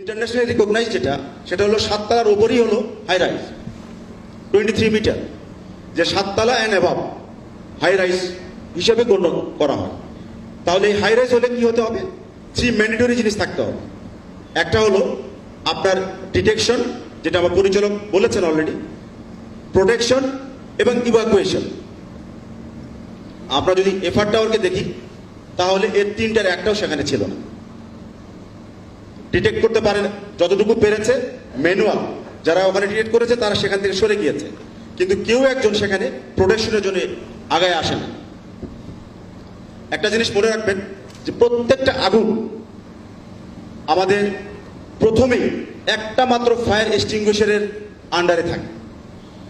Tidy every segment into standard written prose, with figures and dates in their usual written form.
Internationally recognise সেটা হলো 7 তলার উপরই হলো হাই রাইজ 23 মিটার, যে 7 তলা অ্যান্ড অ্যাবাভ হাই রাইজ হিসেবে গণ্য করা হয়। তাহলে এই হাই রাইজ হলে কি হতে হবে? 3 ম্যান্ডেটরি জিনিস থাকতে হবে। একটা হলো আপনার ডিটেকশন, যেটা আমার পরিচালক বলেছেন অলরেডি, প্রোটেকশন এবং ইভাকুয়েশন। আমরা যদি এফআর টাওয়ারকে দেখি তাহলে এর তিনটার একটাও সেখানে ছিল না। ডিটেক্ট করতে পারে যতটুকু পেরেছে ম্যানুয়াল, যারা ওখানে ডিটেক্ট করেছে তারা সেখান থেকে সরে গিয়েছে, কিন্তু কেউ একজন সেখানে প্রোটেকশনের জন্য আগায় আসে না। একটা জিনিস মনে রাখবেন যে প্রত্যেকটা আগুন আমাদের প্রথমেই একটা মাত্র ফায়ার এক্সটিংগুইশারের আন্ডারে থাকে।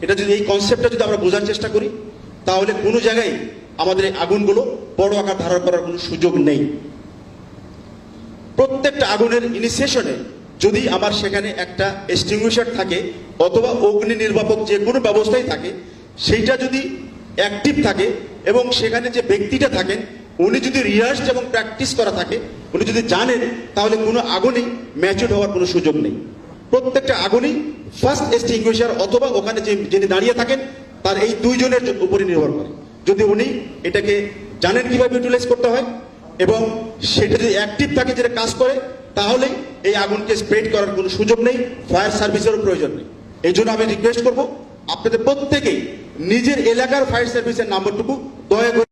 এটা যদি এই কনসেপ্টটা যদি আমরা বোঝার চেষ্টা করি তাহলে কোনো জায়গায় আমাদের এই আগুনগুলো বড় আকার ধারণ করার কোনো সুযোগ নেই। প্রত্যেকটা আগুনের ইনিশিয়েশনে যদি আমার সেখানে একটা এক্সটিংগুইশার থাকে অথবা অগ্নি নির্বাপক যে কোনো ব্যবস্থাই থাকে, সেইটা যদি অ্যাক্টিভ থাকে এবং সেখানে যে ব্যক্তিটা থাকেন উনি যদি রিহার্সড এবং প্র্যাকটিস করা থাকে, উনি যদি জানেন, তাহলে কোনো আগুনেই ম্যাচিউর হওয়ার কোনো সুযোগ নেই। প্রত্যেকটা আগুনই ফার্স্ট এক্সটিংগুইশার অথবা ওখানে যিনি দাঁড়িয়ে থাকেন তার এই দুইজনের উপরই নির্ভর করে। যদি উনি এটাকে জানেন কিভাবে ইউটিলাইজ করতে হয় এবং সেটা যদি অ্যাক্টিভ থাকে, যেটা কাজ করে, তাহলে এই আগুনকে স্প্রেড করার কোনো সুযোগ নেই, ফায়ার সার্ভিসেরও প্রয়োজন নেই। এই জন্য আমি রিকোয়েস্ট করবো আপনাদের প্রত্যেকেই নিজের এলাকার ফায়ার সার্ভিসের নাম্বারটুকু দয়া করে